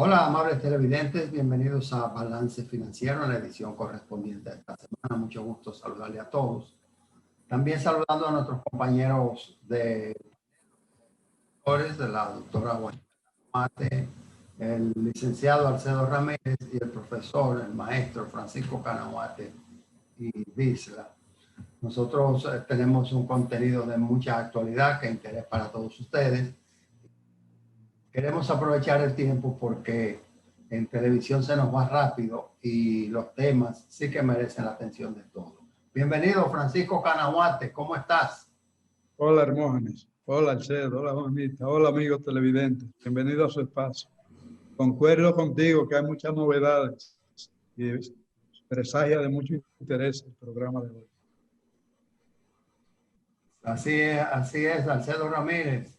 Hola, amables televidentes, bienvenidos a Balance Financiero en la edición correspondiente a esta semana. Mucho gusto saludarle a todos. También saludando a nuestros compañeros de la doctora Juanita Mate, el licenciado Alcedo Ramírez y el profesor, el maestro Francisco Canahuate y Bisla. Nosotros tenemos un contenido de mucha actualidad que interés para todos ustedes. Queremos aprovechar el tiempo porque en televisión se nos va rápido y los temas sí que merecen la atención de todos. Bienvenido, Francisco Canahuate, ¿cómo estás? Hola, Hermógenes. Hola, Alcedo. Hola, Juanita. Hola, amigos televidentes. Bienvenido a su espacio. Concuerdo contigo que hay muchas novedades y presagia de mucho interés el programa de hoy. Así es, Alcedo Ramírez.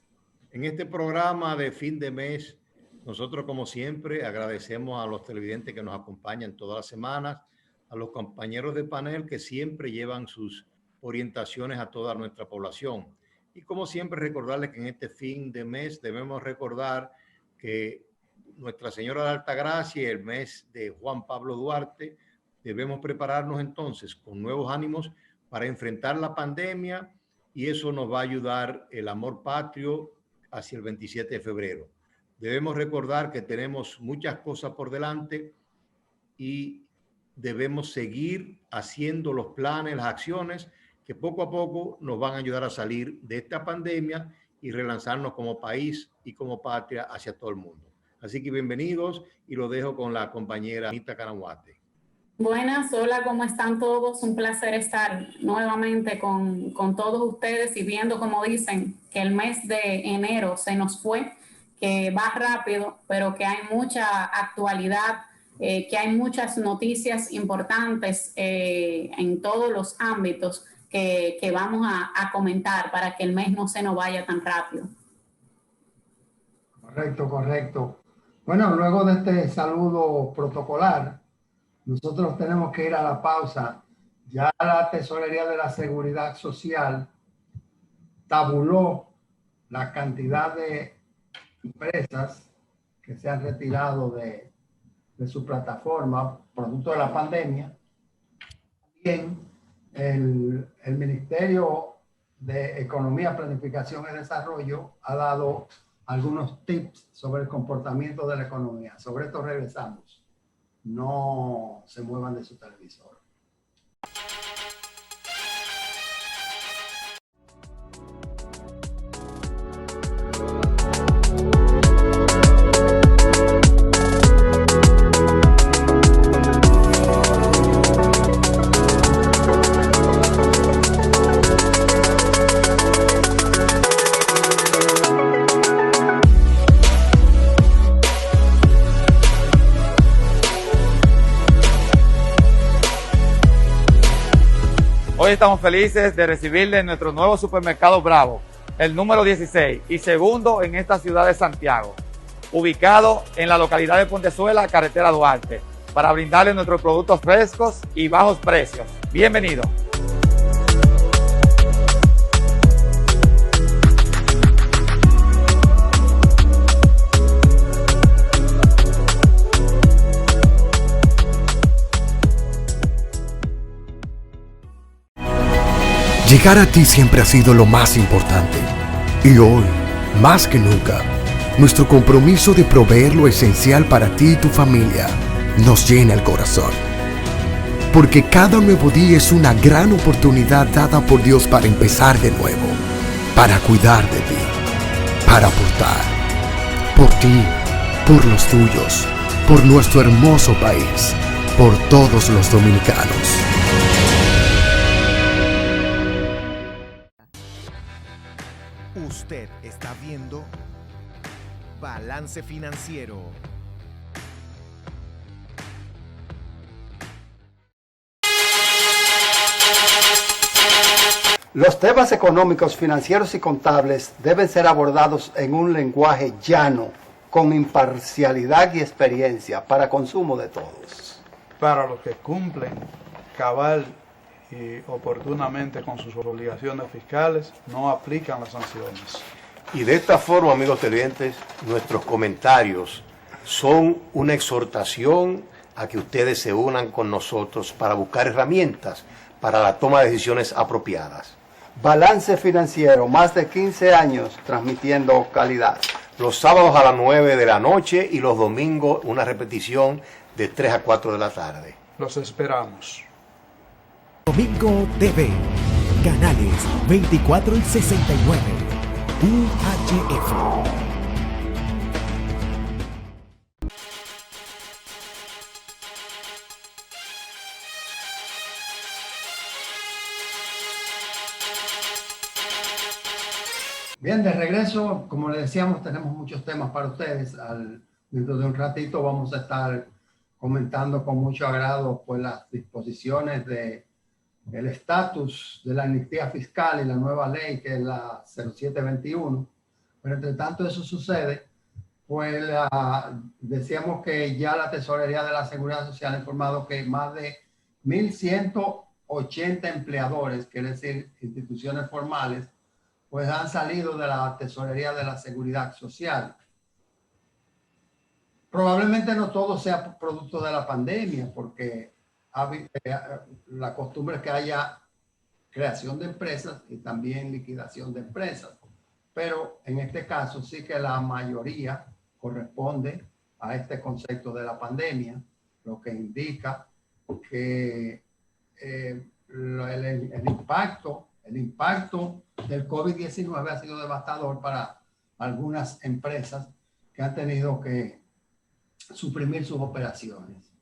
En este programa de fin de mes, nosotros como siempre agradecemos a los televidentes que nos acompañan todas las semanas, a los compañeros de panel que siempre llevan sus orientaciones a toda nuestra población. Y como siempre recordarles que en este fin de mes debemos recordar que Nuestra Señora de Altagracia y el mes de Juan Pablo Duarte, debemos prepararnos entonces con nuevos ánimos para enfrentar la pandemia y eso nos va a ayudar el amor patrio hacia el 27 de febrero. Debemos recordar que tenemos muchas cosas por delante y debemos seguir haciendo los planes, las acciones que poco a poco nos van a ayudar a salir de esta pandemia y relanzarnos como país y como patria hacia todo el mundo. Así que bienvenidos y lo dejo con la compañera Juanita Canahuate. Buenas, hola, ¿cómo están todos? Un placer estar nuevamente con todos ustedes y viendo, como dicen, que el mes de enero se nos fue, que va rápido, pero que hay mucha actualidad, que hay muchas noticias importantes en todos los ámbitos que vamos a comentar para que el mes no se nos vaya tan rápido. Correcto. Bueno, luego de este saludo protocolar, nosotros tenemos que ir a la pausa. Ya la Tesorería de la Seguridad Social tabuló la cantidad de empresas que se han retirado de su plataforma producto de la pandemia. También el Ministerio de Economía, Planificación y Desarrollo ha dado algunos tips sobre el comportamiento de la economía. Sobre esto regresamos. No se muevan de su televisor. Hoy estamos felices de recibirle en nuestro nuevo supermercado Bravo, el número 16 y segundo en esta ciudad de Santiago, ubicado en la localidad de Pontezuela, carretera Duarte, para brindarle nuestros productos frescos y bajos precios. Bienvenido. Llegar a ti siempre ha sido lo más importante y hoy, más que nunca, nuestro compromiso de proveer lo esencial para ti y tu familia nos llena el corazón. Porque cada nuevo día es una gran oportunidad dada por Dios para empezar de nuevo, para cuidar de ti, para aportar, por ti, por los tuyos, por nuestro hermoso país, por todos los dominicanos. Usted está viendo Balance Financiero. Los temas económicos, financieros y contables deben ser abordados en un lenguaje llano, con imparcialidad y experiencia, para consumo de todos. Para los que cumplen cabal y oportunamente con sus obligaciones fiscales, no aplican las sanciones. Y de esta forma, amigos televidentes, nuestros comentarios son una exhortación a que ustedes se unan con nosotros para buscar herramientas para la toma de decisiones apropiadas. Balance Financiero, más de 15 años transmitiendo calidad. Los sábados a las 9 de la noche y los domingos una repetición de 3 a 4 de la tarde. Los esperamos. Domingo TV, canales 24 y 69, UHF. Bien, de regreso, como les decíamos, tenemos muchos temas para ustedes. Dentro de un ratito vamos a estar comentando con mucho agrado pues, las disposiciones del estatus de la amnistía fiscal y la nueva ley que es la 0721. Pero entre tanto eso sucede, pues decíamos que ya la Tesorería de la Seguridad Social ha informado que más de 1.180 empleadores, quiere decir instituciones formales, pues han salido de la Tesorería de la Seguridad Social. Probablemente no todo sea producto de la pandemia, porque la costumbre es que haya creación de empresas y también liquidación de empresas. Pero en este caso sí que la mayoría corresponde a este concepto de la pandemia, lo que indica que el impacto del COVID-19 ha sido devastador para algunas empresas que han tenido que suprimir sus operaciones.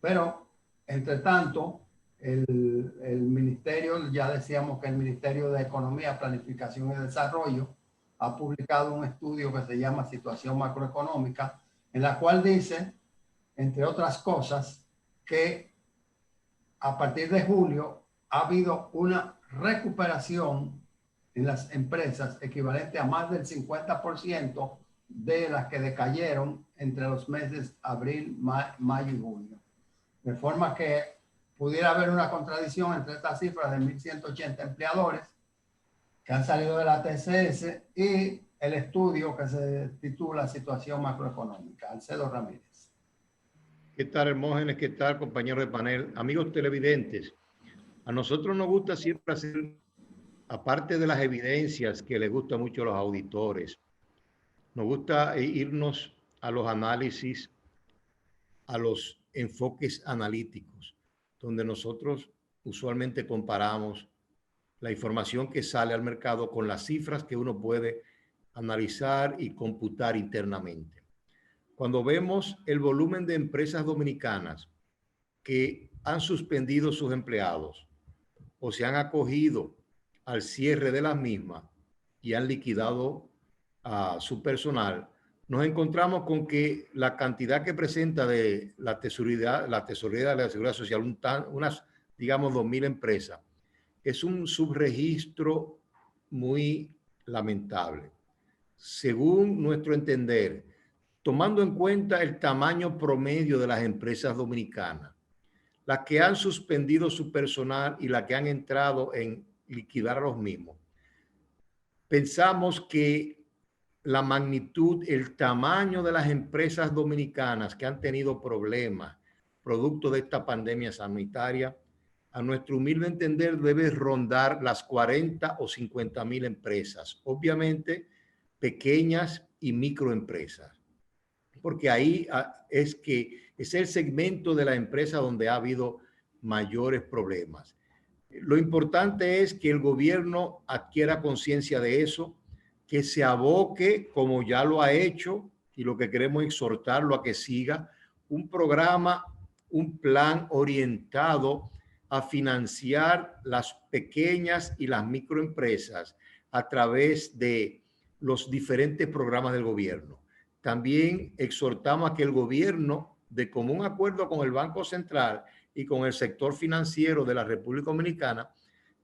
Pero, entre tanto, el ministerio, ya decíamos que el Ministerio de Economía, Planificación y Desarrollo ha publicado un estudio que se llama Situación Macroeconómica, en la cual dice, entre otras cosas, que a partir de julio ha habido una recuperación en las empresas equivalente a más del 50% de las que decayeron entre los meses abril, mayo y junio. De forma que pudiera haber una contradicción entre estas cifras de 1.180 empleadores que han salido de la TCS y el estudio que se titula Situación Macroeconómica. Alcedo Ramírez. ¿Qué tal, Hermógenes? ¿Qué tal, compañeros de panel? Amigos televidentes, a nosotros nos gusta siempre hacer, aparte de las evidencias que les gusta mucho a los auditores, nos gusta irnos a los análisis, a los enfoques analíticos, donde nosotros usualmente comparamos la información que sale al mercado con las cifras que uno puede analizar y computar internamente. Cuando vemos el volumen de empresas dominicanas que han suspendido sus empleados o se han acogido al cierre de las mismas y han liquidado a su personal, nos encontramos con que la cantidad que presenta de la tesorería de la Seguridad Social, unas, digamos, 2.000 empresas, es un subregistro muy lamentable. Según nuestro entender, tomando en cuenta el tamaño promedio de las empresas dominicanas, las que han suspendido su personal y las que han entrado en liquidar a los mismos, pensamos que la magnitud, el tamaño de las empresas dominicanas que han tenido problemas producto de esta pandemia sanitaria, a nuestro humilde entender, debe rondar las 40 o 50.000 empresas. Obviamente, pequeñas y microempresas. Porque ahí es el segmento de la empresa donde ha habido mayores problemas. Lo importante es que el gobierno adquiera conciencia de eso, que se aboque, como ya lo ha hecho, y lo que queremos exhortarlo a que siga, un programa, un plan orientado a financiar las pequeñas y las microempresas a través de los diferentes programas del gobierno. También exhortamos a que el gobierno, de común acuerdo con el Banco Central y con el sector financiero de la República Dominicana,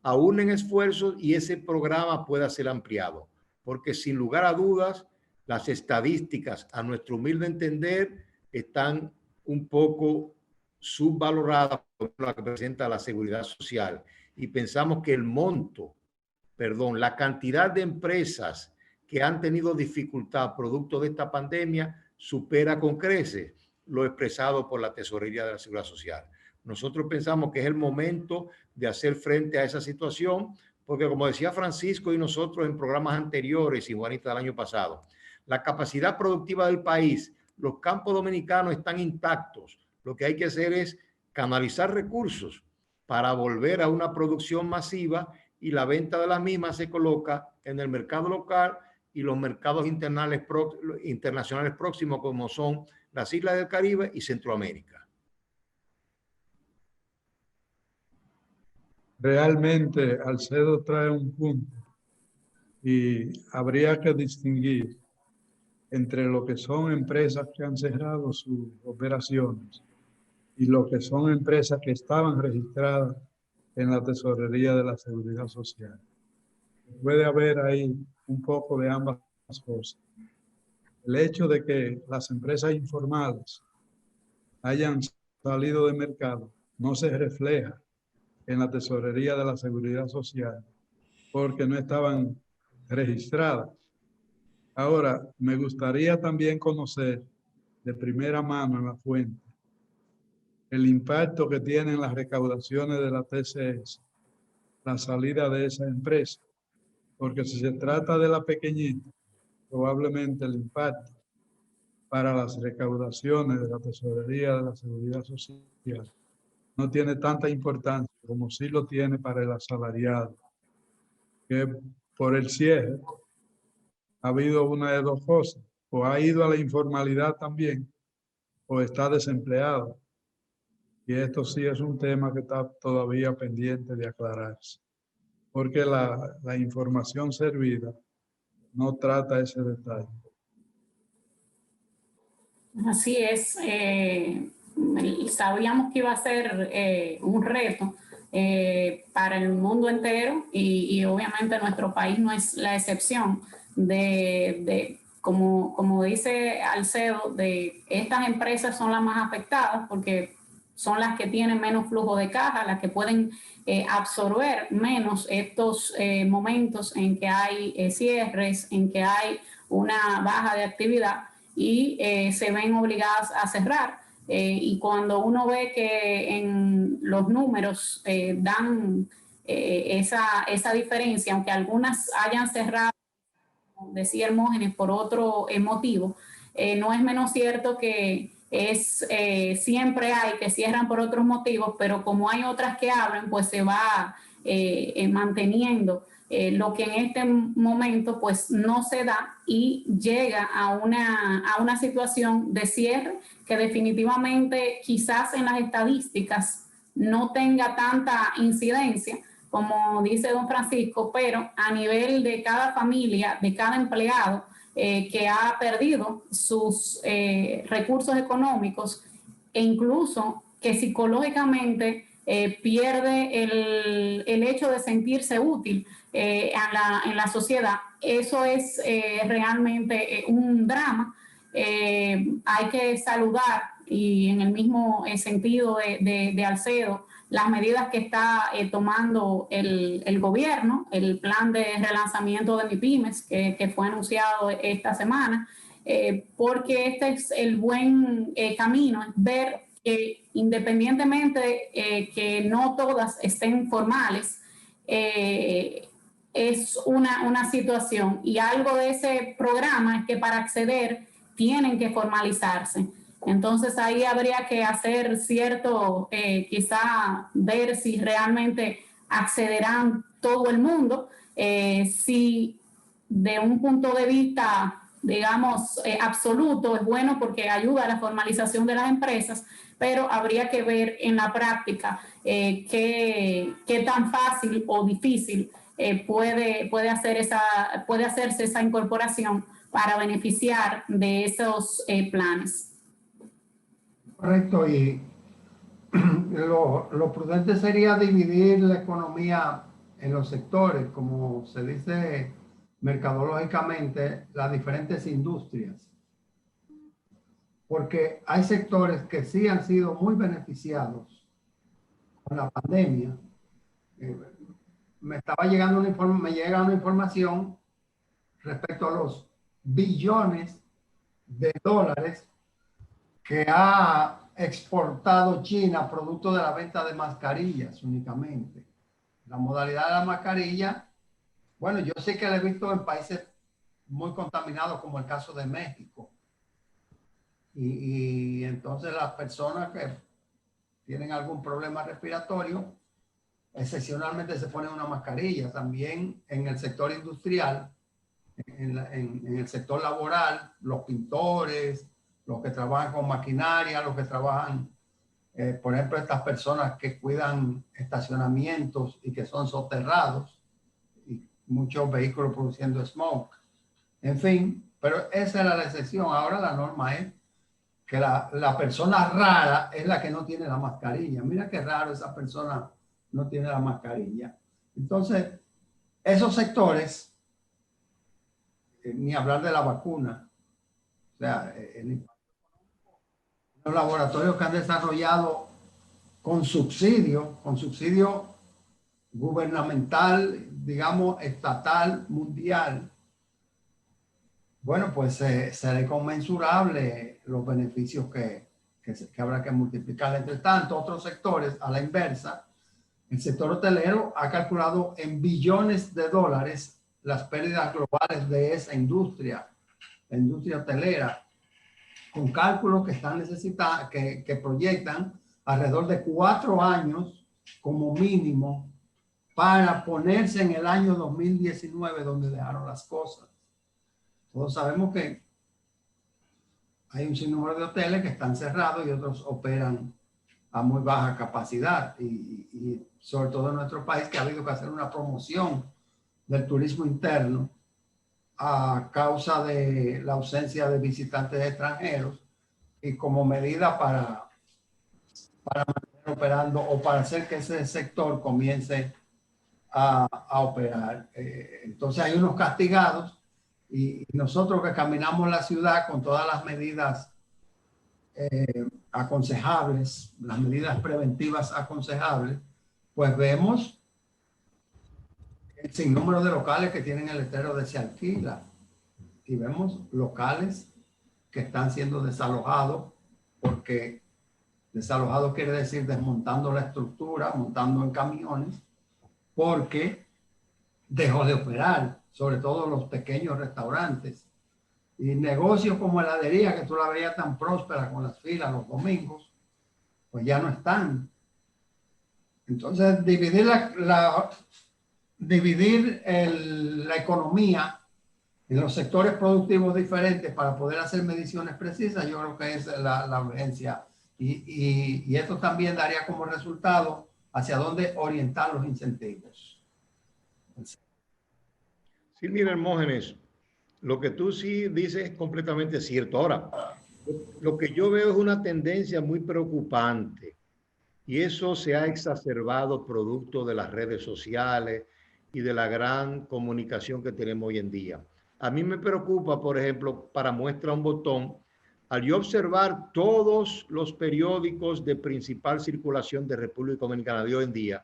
aúnen esfuerzos y ese programa pueda ser ampliado. Porque sin lugar a dudas, las estadísticas, a nuestro humilde entender, están un poco subvaloradas por lo que presenta la Seguridad Social. Y pensamos que la cantidad de empresas que han tenido dificultad producto de esta pandemia supera con creces lo expresado por la Tesorería de la Seguridad Social. Nosotros pensamos que es el momento de hacer frente a esa situación, porque como decía Francisco y nosotros en programas anteriores y Juanita del año pasado, la capacidad productiva del país, los campos dominicanos están intactos. Lo que hay que hacer es canalizar recursos para volver a una producción masiva y la venta de las mismas se coloca en el mercado local y los mercados internacionales próximos como son las Islas del Caribe y Centroamérica. Realmente Alcedo trae un punto y habría que distinguir entre lo que son empresas que han cerrado sus operaciones y lo que son empresas que estaban registradas en la Tesorería de la Seguridad Social. Puede haber ahí un poco de ambas cosas. El hecho de que las empresas informales hayan salido de mercado no se refleja en la Tesorería de la Seguridad Social porque no estaban registradas. Ahora, me gustaría también conocer de primera mano en la fuente el impacto que tienen las recaudaciones de la TCS, la salida de esa empresa, porque si se trata de la pequeñita, probablemente el impacto para las recaudaciones de la Tesorería de la Seguridad Social no tiene tanta importancia como sí lo tiene para el asalariado, que por el cierre ha habido una de dos cosas, o ha ido a la informalidad también, o está desempleado. Y esto sí es un tema que está todavía pendiente de aclararse, porque la información servida no trata ese detalle. Así es. Sabíamos que iba a ser un reto para el mundo entero y obviamente nuestro país no es la excepción como dice Alcedo, de estas empresas son las más afectadas porque son las que tienen menos flujo de caja, las que pueden absorber menos estos momentos en que hay cierres, en que hay una baja de actividad y se ven obligadas a cerrar. Y cuando uno ve que en los números dan esa diferencia, aunque algunas hayan cerrado, decía Hermógenes, por otro motivo, no es menos cierto que siempre hay que cierran por otros motivos, pero como hay otras que abren, pues se va manteniendo lo que en este momento pues no se da y llega a una situación de cierre que definitivamente quizás en las estadísticas no tenga tanta incidencia, como dice don Francisco, pero a nivel de cada familia, de cada empleado que ha perdido sus recursos económicos e incluso que psicológicamente pierde el hecho de sentirse útil en la sociedad. Eso es realmente un drama. Hay que saludar y en el mismo sentido de Alcedo, las medidas que está tomando el gobierno, el plan de relanzamiento de MIPYMES que fue anunciado esta semana, porque este es el buen camino, es ver que independientemente que no todas estén formales, es una situación y algo de ese programa es que para acceder tienen que formalizarse. Entonces ahí habría que hacer cierto, quizá ver si realmente accederán todo el mundo, si de un punto de vista, digamos, absoluto es bueno porque ayuda a la formalización de las empresas, pero habría que ver en la práctica qué tan fácil o difícil puede hacerse esa incorporación para beneficiar de esos planes. Correcto, y lo prudente sería dividir la economía en los sectores, como se dice mercadológicamente, las diferentes industrias. Porque hay sectores que sí han sido muy beneficiados con la pandemia. Me llega una información respecto a los billones de dólares que ha exportado China producto de la venta de mascarillas únicamente. La modalidad de la mascarilla, bueno, yo sé que la he visto en países muy contaminados como el caso de México. Y entonces las personas que tienen algún problema respiratorio, excepcionalmente se ponen una mascarilla. También en el sector industrial, en el sector laboral, los pintores, los que trabajan con maquinaria, los que trabajan, por ejemplo, estas personas que cuidan estacionamientos y que son soterrados, y muchos vehículos produciendo smoke. En fin, pero esa era la excepción. Ahora la norma es que la persona rara es la que no tiene la mascarilla. Mira qué raro, esa persona no tiene la mascarilla. Entonces, esos sectores, ni hablar de la vacuna, o sea, los laboratorios que han desarrollado con subsidio gubernamental, digamos, estatal, mundial, bueno, pues será inconmensurable los beneficios que habrá que multiplicar. Entre tanto, otros sectores, a la inversa, el sector hotelero ha calculado en billones de dólares las pérdidas globales de esa industria, la industria hotelera, con cálculos que están necesitados, que proyectan alrededor de 4 años como mínimo para ponerse en el año 2019 donde dejaron las cosas. Todos sabemos que hay un sinnúmero de hoteles que están cerrados y otros operan a muy baja capacidad y sobre todo en nuestro país, que ha habido que hacer una promoción del turismo interno a causa de la ausencia de visitantes extranjeros y como medida para mantener operando o para hacer que ese sector comience a operar. Entonces hay unos castigados y nosotros que caminamos la ciudad con todas las medidas aconsejables, las medidas preventivas aconsejables, pues vemos el sinnúmero de locales que tienen el letrero de se alquila y vemos locales que están siendo desalojados, porque desalojado quiere decir desmontando la estructura, montando en camiones, porque dejó de operar, sobre todo los pequeños restaurantes y negocios como heladería, que tú la veías tan próspera con las filas los domingos, pues ya no están. Entonces, dividir la economía en los sectores productivos diferentes para poder hacer mediciones precisas, yo creo que es la urgencia. Y esto también daría como resultado hacia dónde orientar los incentivos. Sí, mira, Hermógenes, lo que tú sí dices es completamente cierto. Ahora, lo que yo veo es una tendencia muy preocupante y eso se ha exacerbado producto de las redes sociales y de la gran comunicación que tenemos hoy en día. A mí me preocupa, por ejemplo, para muestra un botón, al yo observar todos los periódicos de principal circulación de República Dominicana de hoy en día,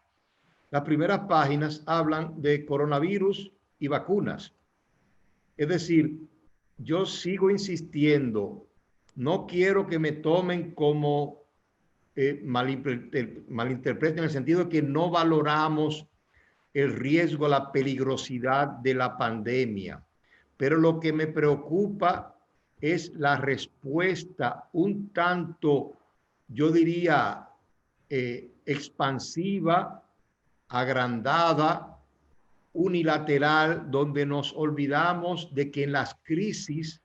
las primeras páginas hablan de coronavirus y vacunas. Es decir, yo sigo insistiendo, no quiero que me tomen como malinterpreten en el sentido de que no valoramos el riesgo, la peligrosidad de la pandemia. Pero lo que me preocupa es la respuesta un tanto, yo diría, expansiva, agrandada, unilateral, donde nos olvidamos de que en las crisis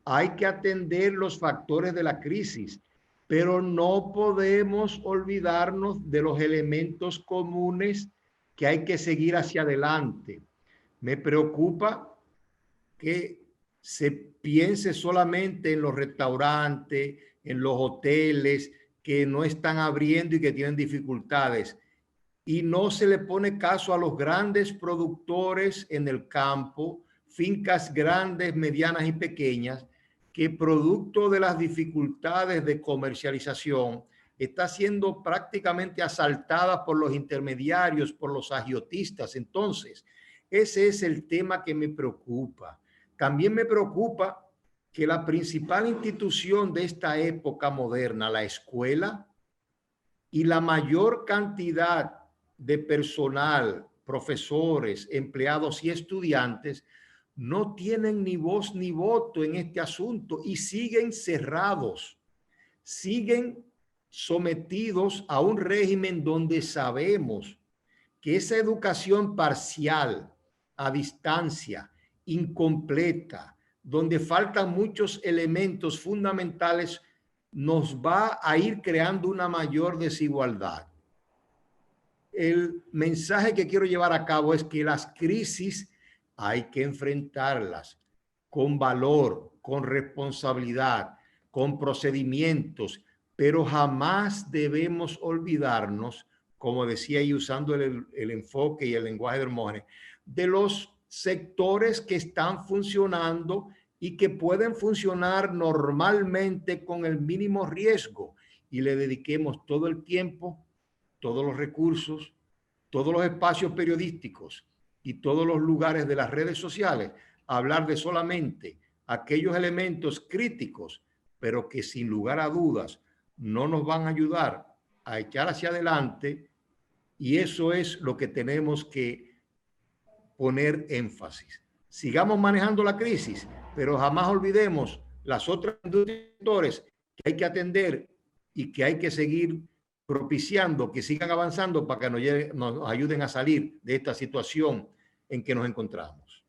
hay que atender los factores de la crisis, pero no podemos olvidarnos de los elementos comunes que hay que seguir hacia adelante. Me preocupa que se piense solamente en los restaurantes, en los hoteles que no están abriendo y que tienen dificultades. Y no se le pone caso a los grandes productores en el campo, fincas grandes, medianas y pequeñas, que producto de las dificultades de comercialización está siendo prácticamente asaltada por los intermediarios, por los agiotistas. Entonces, ese es el tema que me preocupa. También me preocupa que la principal institución de esta época moderna, la escuela, y la mayor cantidad de personal, profesores, empleados y estudiantes, no tienen ni voz ni voto en este asunto y siguen cerrados, siguen sometidos a un régimen donde sabemos que esa educación parcial, a distancia, incompleta, donde faltan muchos elementos fundamentales, nos va a ir creando una mayor desigualdad. El mensaje que quiero llevar a cabo es que las crisis hay que enfrentarlas con valor, con responsabilidad, con procedimientos, pero jamás debemos olvidarnos, como decía y usando el enfoque y el lenguaje de Hermógenes, de los sectores que están funcionando y que pueden funcionar normalmente con el mínimo riesgo, y le dediquemos todo el tiempo, todos los recursos, todos los espacios periodísticos y todos los lugares de las redes sociales a hablar de solamente aquellos elementos críticos, pero que sin lugar a dudas no nos van a ayudar a echar hacia adelante, y eso es lo que tenemos que poner énfasis. Sigamos manejando la crisis, pero jamás olvidemos las otras indicadores que hay que atender y que hay que seguir propiciando que sigan avanzando para que nos ayuden a salir de esta situación en que nos encontramos.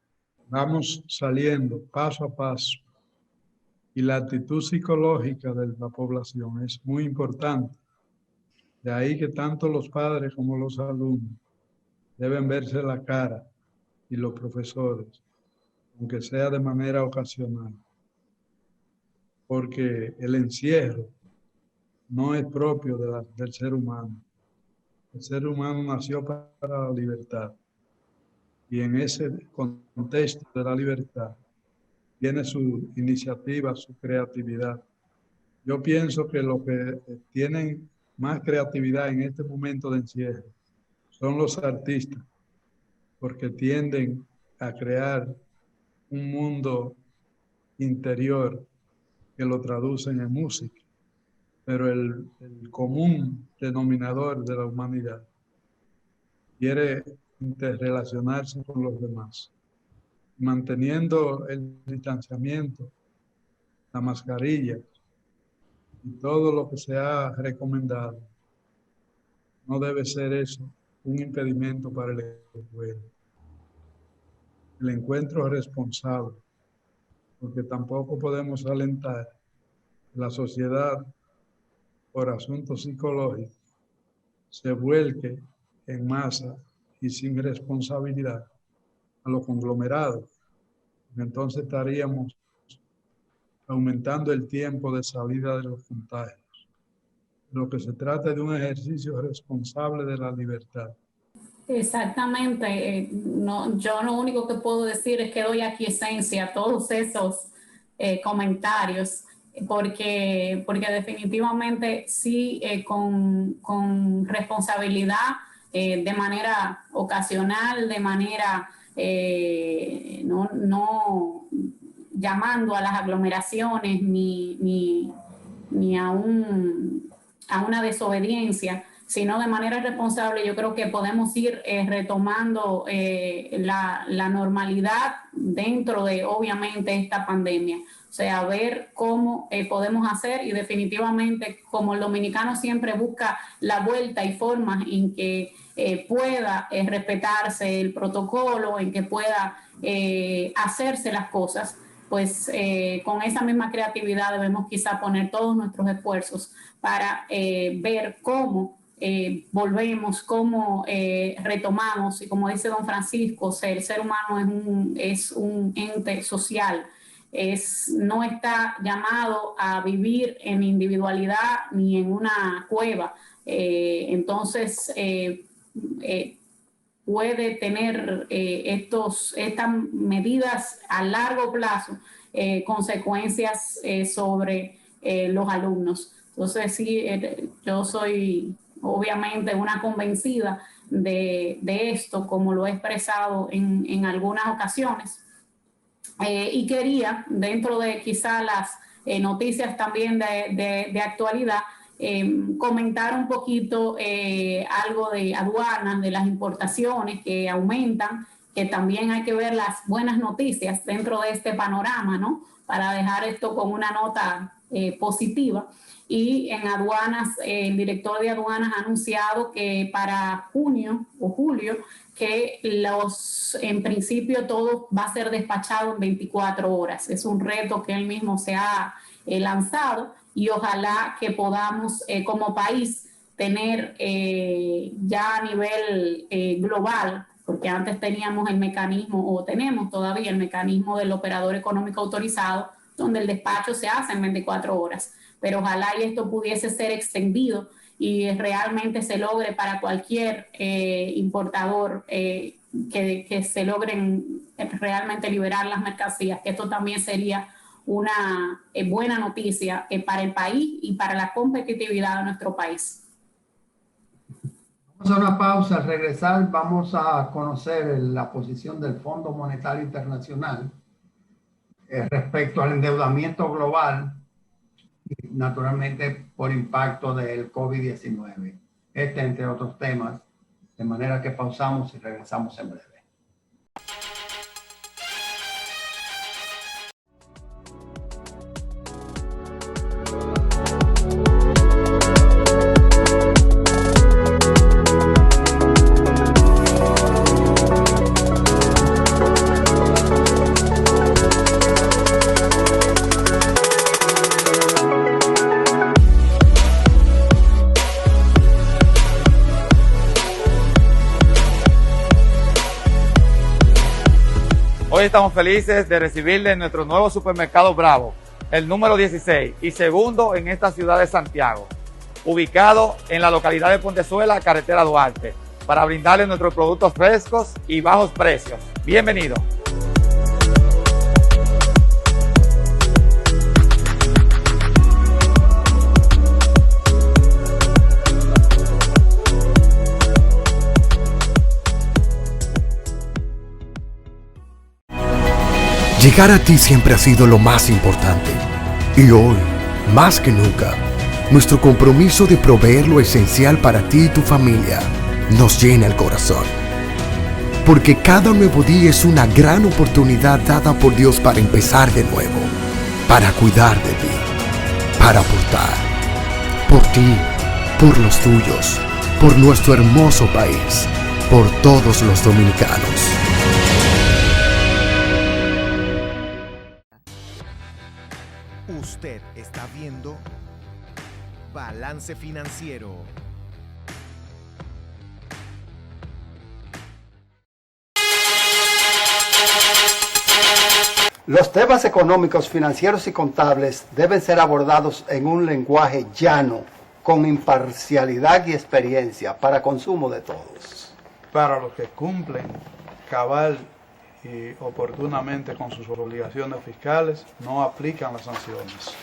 Vamos saliendo paso a paso, y la actitud psicológica de la población es muy importante. De ahí que tanto los padres como los alumnos deben verse la cara, y los profesores, aunque sea de manera ocasional, porque el encierro no es propio del ser humano. El ser humano nació para la libertad, y en ese contexto de la libertad tiene su iniciativa, su creatividad. Yo pienso que los que tienen más creatividad en este momento de encierro son los artistas, porque tienden a crear un mundo interior que lo traducen en música. Pero el común denominador de la humanidad quiere interrelacionarse con los demás, manteniendo el distanciamiento, la mascarilla y todo lo que se ha recomendado. No debe ser eso un impedimento para el encuentro. El encuentro responsable, porque tampoco podemos alentar la sociedad por asuntos psicológicos se vuelque en masa y sin responsabilidad a los conglomerados. Entonces estaríamos aumentando el tiempo de salida de los contagios. Lo que se trata es de un ejercicio responsable de la libertad. Exactamente. Yo lo único que puedo decir es que doy aquiescencia a todos esos comentarios, porque definitivamente sí, con responsabilidad, de manera ocasional, de manera no llamando a las aglomeraciones ni a una desobediencia, sino de manera responsable. Yo creo que podemos ir retomando la normalidad dentro de, obviamente, esta pandemia. O sea, ver cómo podemos hacer, y definitivamente, como el dominicano siempre busca la vuelta y formas en que pueda respetarse el protocolo, en que pueda hacerse las cosas, pues con esa misma creatividad debemos quizá poner todos nuestros esfuerzos para ver cómo volvemos, cómo retomamos. Y como dice don Francisco, el ser humano es un ente social, no está llamado a vivir en individualidad ni en una cueva. Entonces puede tener estas medidas a largo plazo consecuencias sobre los alumnos. Entonces sí, yo soy obviamente una convencida de esto, como lo he expresado en algunas ocasiones. Y quería, dentro de quizá las noticias también de actualidad, comentar un poquito algo de aduanas, de las importaciones que aumentan, que también hay que ver las buenas noticias dentro de este panorama, ¿no? Para dejar esto con una nota positiva. Y en aduanas, el director de aduanas ha anunciado que para junio o julio, que en principio todo va a ser despachado en 24 horas. Es un reto que él mismo se ha lanzado y ojalá que podamos como país tener ya a nivel global, porque antes teníamos el mecanismo, o tenemos todavía el mecanismo del operador económico autorizado, donde el despacho se hace en 24 horas. Pero ojalá y esto pudiese ser extendido y realmente se logre para cualquier importador que se logren realmente liberar las mercancías, que esto también sería una buena noticia para el país y para la competitividad de nuestro país. Vamos a una pausa. Al regresar vamos a conocer la posición del Fondo Monetario Internacional respecto al endeudamiento global, naturalmente por impacto del COVID-19. Entre otros temas, de manera que pausamos y regresamos en breve. Hoy estamos felices de recibirle en nuestro nuevo supermercado Bravo, el número 16 y segundo en esta ciudad de Santiago, ubicado en la localidad de Pontezuela, carretera Duarte, para brindarle nuestros productos frescos y bajos precios. Bienvenido. Llegar a ti siempre ha sido lo más importante. Y hoy, más que nunca, nuestro compromiso de proveer lo esencial para ti y tu familia nos llena el corazón. Porque cada nuevo día es una gran oportunidad dada por Dios para empezar de nuevo, para cuidar de ti, para aportar, por ti, por los tuyos, por nuestro hermoso país, por todos los dominicanos. Usted está viendo Balance Financiero. Los temas económicos, financieros y contables deben ser abordados en un lenguaje llano, con imparcialidad y experiencia, para consumo de todos. Para los que cumplen cabal y oportunamente con sus obligaciones fiscales, no aplican las sanciones.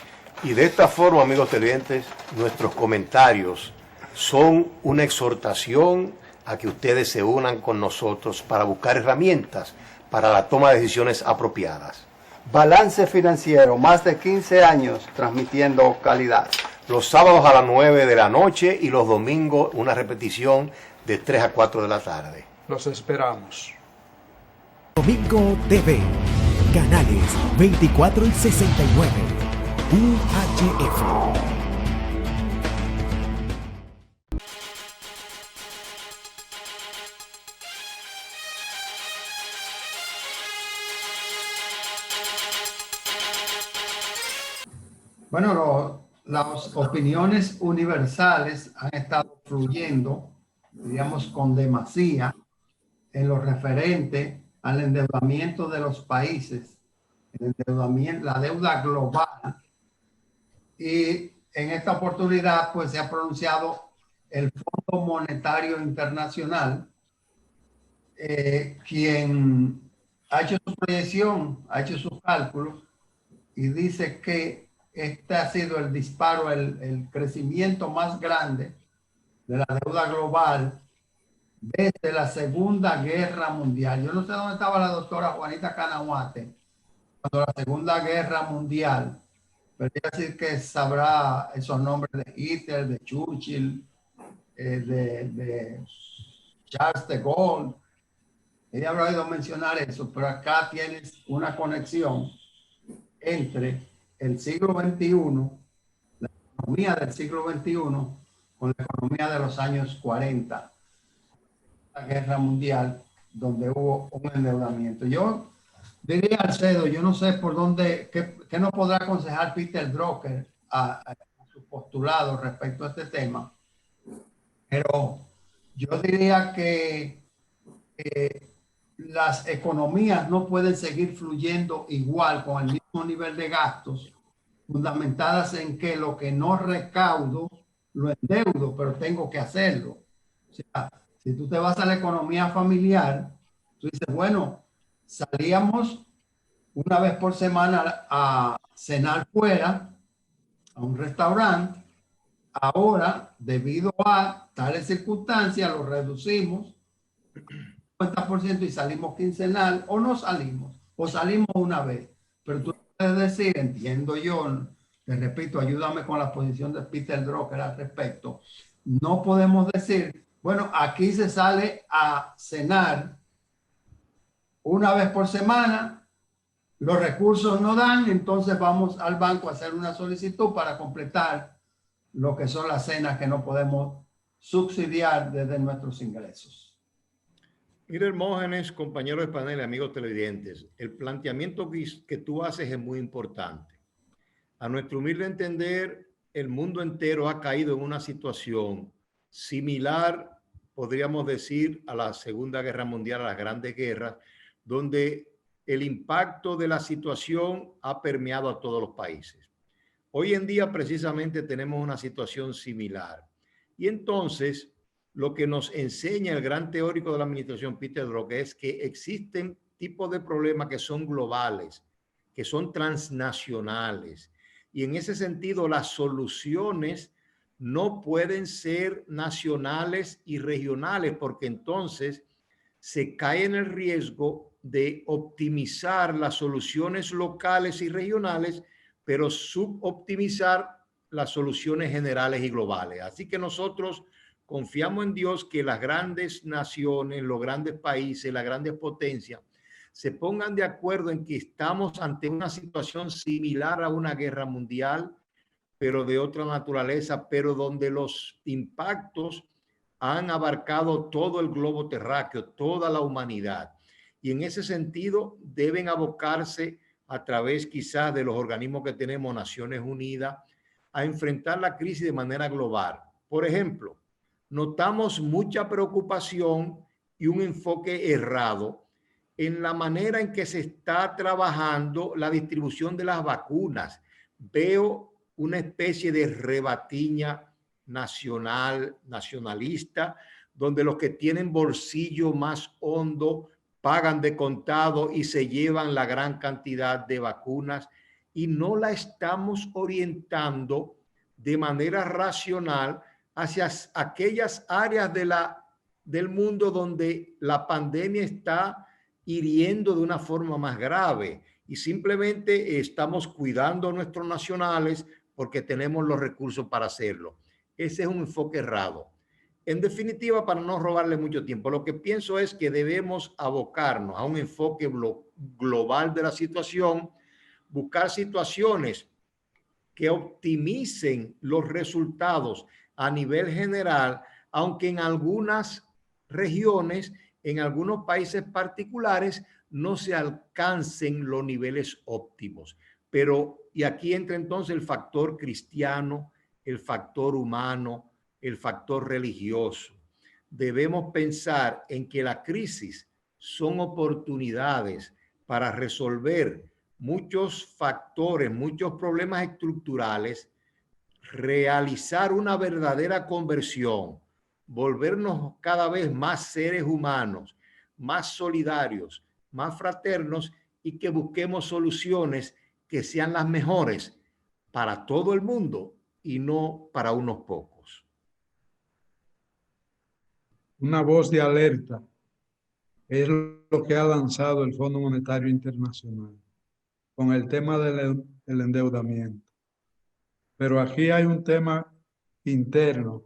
Y de esta forma, amigos televidentes, nuestros comentarios son una exhortación a que ustedes se unan con nosotros para buscar herramientas para la toma de decisiones apropiadas. Balance Financiero, más de 15 años transmitiendo calidad. Los sábados a las 9 de la noche y los domingos una repetición de 3 a 4 de la tarde. Los esperamos. Domingo TV, canales 24 y 69, UHF. Bueno, las opiniones universales han estado fluyendo, digamos, con demasía en lo referente al endeudamiento de los países, el endeudamiento, la deuda global. Y en esta oportunidad, pues se ha pronunciado el Fondo Monetario Internacional, quien ha hecho su proyección, ha hecho sus cálculos y dice que este ha sido el disparo, el crecimiento más grande de la deuda global desde la Segunda Guerra Mundial. Yo no sé dónde estaba la doctora Juanita Canahuate cuando la Segunda Guerra Mundial, podría decir que sabrá esos nombres de Hitler, de Churchill, de Charles de Gaulle. Ella habrá oído mencionar eso, pero acá tienes una conexión entre el siglo XXI, la economía del siglo XXI, con la economía de los años 40, la Guerra Mundial, donde hubo un endeudamiento. Yo diría, Alcedo, yo no sé por dónde, qué nos podrá aconsejar Peter Drucker a su postulado respecto a este tema, pero yo diría que las economías no pueden seguir fluyendo igual con el mismo nivel de gastos, fundamentadas en que lo que no recaudo lo endeudo, pero tengo que hacerlo. O sea, si tú te vas a la economía familiar, tú dices, bueno, salíamos una vez por semana a cenar fuera, a un restaurante. Ahora, debido a tales circunstancias, lo reducimos 50% y salimos quincenal, o no salimos, o salimos una vez. Pero tú puedes decir, entiendo yo, te repito, ayúdame con la posición de Peter Drucker al respecto. No podemos decir, bueno, aquí se sale a cenar una vez por semana, los recursos no dan, entonces vamos al banco a hacer una solicitud para completar lo que son las cenas que no podemos subsidiar desde nuestros ingresos. Mira, Hermógenes, compañeros de panel, amigos televidentes, el planteamiento que tú haces es muy importante. A nuestro humilde entender, el mundo entero ha caído en una situación similar, podríamos decir, a la Segunda Guerra Mundial, a las grandes guerras, donde el impacto de la situación ha permeado a todos los países. Hoy en día, precisamente, tenemos una situación similar. Y entonces, lo que nos enseña el gran teórico de la administración, Peter Drucker, es que existen tipos de problemas que son globales, que son transnacionales. Y en ese sentido, las soluciones no pueden ser nacionales y regionales, porque entonces se cae en el riesgo de optimizar las soluciones locales y regionales, pero suboptimizar las soluciones generales y globales. Así que nosotros confiamos en Dios que las grandes naciones, los grandes países, las grandes potencias se pongan de acuerdo en que estamos ante una situación similar a una guerra mundial, pero de otra naturaleza, pero donde los impactos han abarcado todo el globo terráqueo, toda la humanidad. Y en ese sentido deben abocarse a través quizás de los organismos que tenemos, Naciones Unidas, a enfrentar la crisis de manera global. Por ejemplo, notamos mucha preocupación y un enfoque errado en la manera en que se está trabajando la distribución de las vacunas. Veo una especie de rebatiña nacionalista, donde los que tienen bolsillo más hondo pagan de contado y se llevan la gran cantidad de vacunas y no la estamos orientando de manera racional hacia aquellas áreas del mundo donde la pandemia está hiriendo de una forma más grave y simplemente estamos cuidando a nuestros nacionales porque tenemos los recursos para hacerlo. Ese es un enfoque errado. En definitiva, para no robarle mucho tiempo, lo que pienso es que debemos abocarnos a un enfoque global de la situación, buscar situaciones que optimicen los resultados a nivel general, aunque en algunas regiones, en algunos países particulares, no se alcancen los niveles óptimos. Pero, y aquí entra entonces el factor cristiano, el factor humano, el factor religioso. Debemos pensar en que la crisis son oportunidades para resolver muchos factores, muchos problemas estructurales, realizar una verdadera conversión, volvernos cada vez más seres humanos, más solidarios, más fraternos y que busquemos soluciones que sean las mejores para todo el mundo y no para unos pocos. Una voz de alerta es lo que ha lanzado el Fondo Monetario Internacional con el tema del endeudamiento. Pero aquí hay un tema interno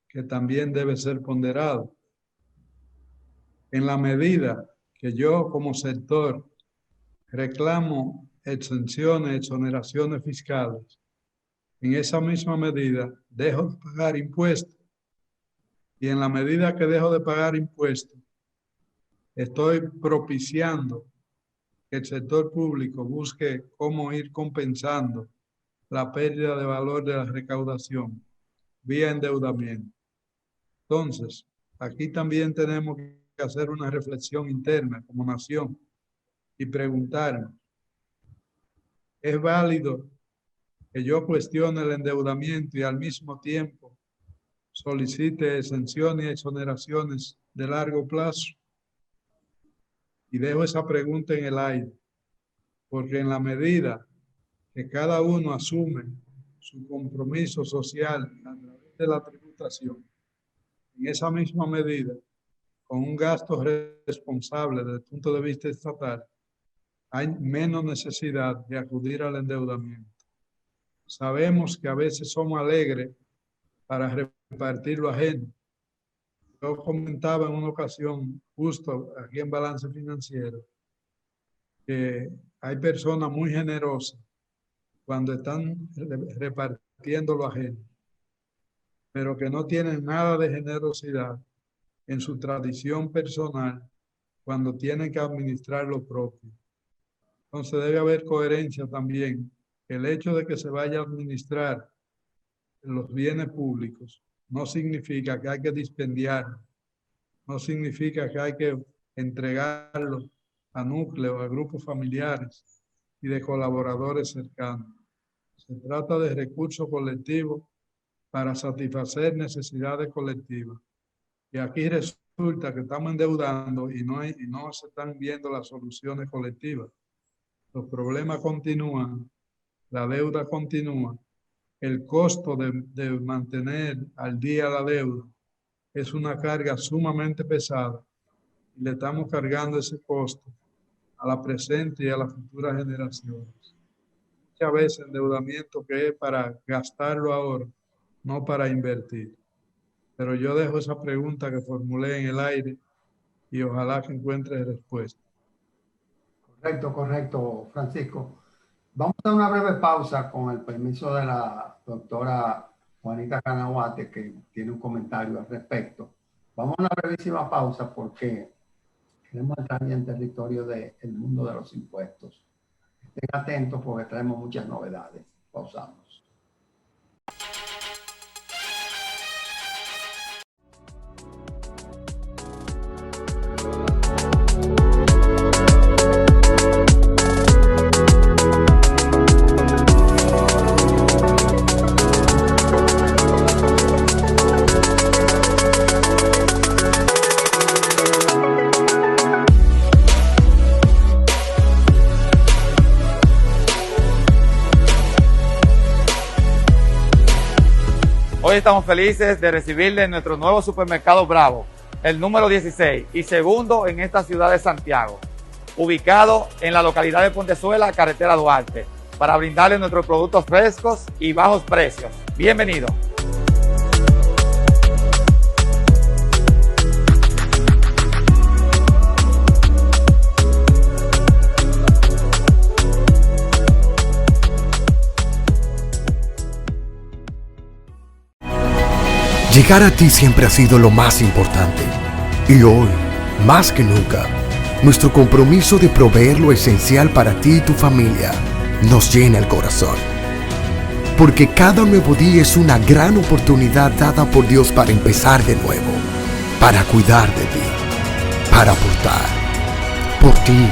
que también debe ser ponderado. En la medida que yo como sector reclamo exenciones, exoneraciones fiscales, en esa misma medida dejo de pagar impuestos. Y en la medida que dejo de pagar impuestos, estoy propiciando que el sector público busque cómo ir compensando la pérdida de valor de la recaudación vía endeudamiento. Entonces, aquí también tenemos que hacer una reflexión interna como nación y preguntarnos, ¿es válido que yo cuestione el endeudamiento y al mismo tiempo solicite exenciones y exoneraciones de largo plazo? Y dejo esa pregunta en el aire, porque en la medida que cada uno asume su compromiso social a través de la tributación, en esa misma medida, con un gasto responsable desde el punto de vista estatal, hay menos necesidad de acudir al endeudamiento. Sabemos que a veces somos alegres para repartir lo ajeno. Yo comentaba en una ocasión, justo aquí en Balance Financiero, que hay personas muy generosas cuando están repartiendo lo ajeno, pero que no tienen nada de generosidad en su tradición personal cuando tienen que administrar lo propio. Entonces debe haber coherencia también. El hecho de que se vaya a administrar los bienes públicos no significa que hay que dispendiarlo, no significa que hay que entregarlo a núcleos, a grupos familiares y de colaboradores cercanos. Se trata de recursos colectivos para satisfacer necesidades colectivas. Y aquí resulta que estamos endeudando y no se están viendo las soluciones colectivas. Los problemas continúan, la deuda continúa, el costo de mantener al día la deuda es una carga sumamente pesada y le estamos cargando ese costo a la presente y a las futuras generaciones. Muchas veces endeudamiento que es para gastarlo ahora, no para invertir. Pero yo dejo esa pregunta que formulé en el aire y ojalá que encuentre respuesta. Correcto, Francisco. Vamos a dar una breve pausa con el permiso de la doctora Juanita Canahuate, que tiene un comentario al respecto. Vamos a una brevísima pausa porque queremos entrar en territorio del mundo de los impuestos. Estén atentos porque traemos muchas novedades. Pausamos. Hoy estamos felices de recibirle en nuestro nuevo supermercado Bravo, el número 16 y segundo en esta ciudad de Santiago, ubicado en la localidad de Pontezuela, carretera Duarte, para brindarle nuestros productos frescos y bajos precios. Bienvenido. Llegar a ti siempre ha sido lo más importante. Y hoy, más que nunca, nuestro compromiso de proveer lo esencial para ti y tu familia nos llena el corazón. Porque cada nuevo día es una gran oportunidad dada por Dios para empezar de nuevo, para cuidar de ti, para aportar, por ti,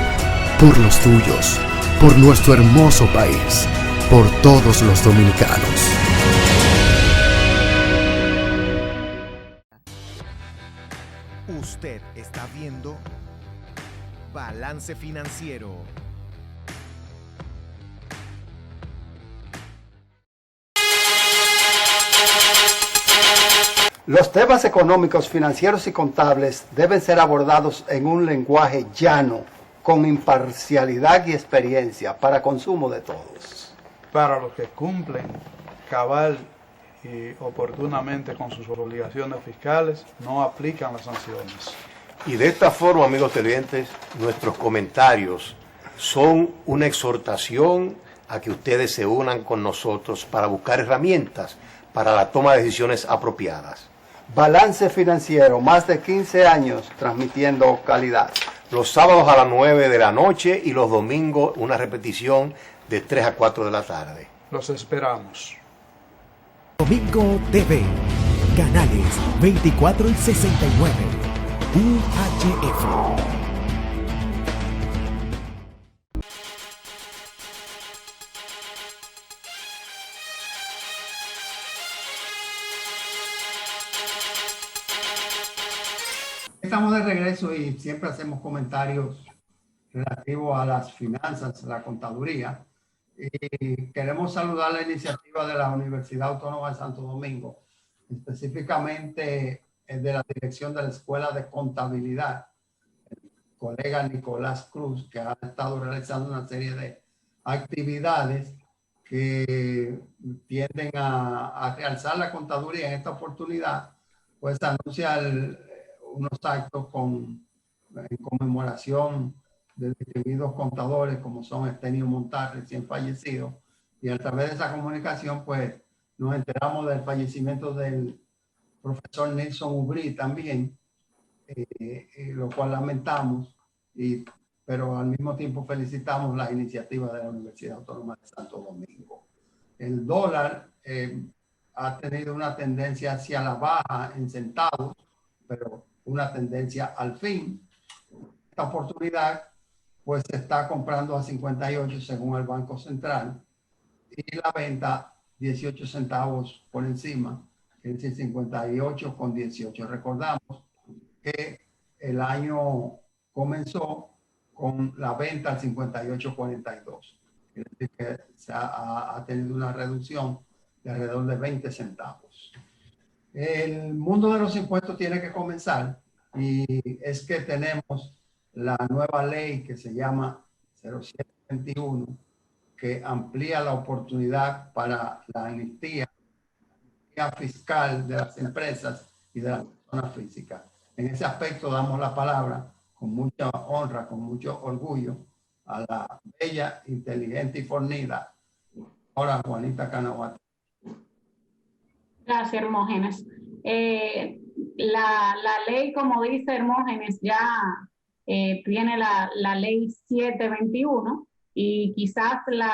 por los tuyos, por nuestro hermoso país, por todos los dominicanos. Usted está viendo Balance Financiero. Los temas económicos, financieros y contables deben ser abordados en un lenguaje llano, con imparcialidad y experiencia para consumo de todos. Para los que cumplen cabal y oportunamente con sus obligaciones fiscales, no aplican las sanciones. Y de esta forma, amigos televidentes, nuestros comentarios son una exhortación a que ustedes se unan con nosotros para buscar herramientas para la toma de decisiones apropiadas. Balance Financiero, más de 15 años transmitiendo calidad. Los sábados a las 9 de la noche y los domingos una repetición de 3 a 4 de la tarde. Los esperamos. Domingo TV, canales 24 y 69, UHF. Estamos de regreso y siempre hacemos comentarios relativos a las finanzas, la contaduría. Y queremos saludar la iniciativa de la Universidad Autónoma de Santo Domingo, específicamente de la dirección de la Escuela de Contabilidad, el colega Nicolás Cruz, que ha estado realizando una serie de actividades que tienden a realzar la contaduría. En esta oportunidad, pues anuncia unos actos en conmemoración de distinguidos contadores como son Estenio Montar, recién fallecido, y a través de esa comunicación pues nos enteramos del fallecimiento del profesor Nelson Ubrí también, lo cual lamentamos, pero al mismo tiempo felicitamos la iniciativa de la Universidad Autónoma de Santo Domingo. El dólar ha tenido una tendencia hacia la baja en centavos, pero una tendencia al fin. Esta oportunidad pues se está comprando a 58 según el Banco Central y la venta 18 centavos por encima, es decir, 58,18. Recordamos que el año comenzó con la venta al 58,42. Es decir, que se ha tenido una reducción de alrededor de 20 centavos. El mundo de los impuestos tiene que comenzar y es que tenemos la nueva ley que se llama 0721, que amplía la oportunidad para la amnistía fiscal de las empresas y de las personas físicas. En ese aspecto damos la palabra con mucha honra, con mucho orgullo a la bella, inteligente y fornida ahora Juanita Canahuate. Gracias, Hermógenes. La ley, como dice Hermógenes, ya tiene la ley 721 y quizás la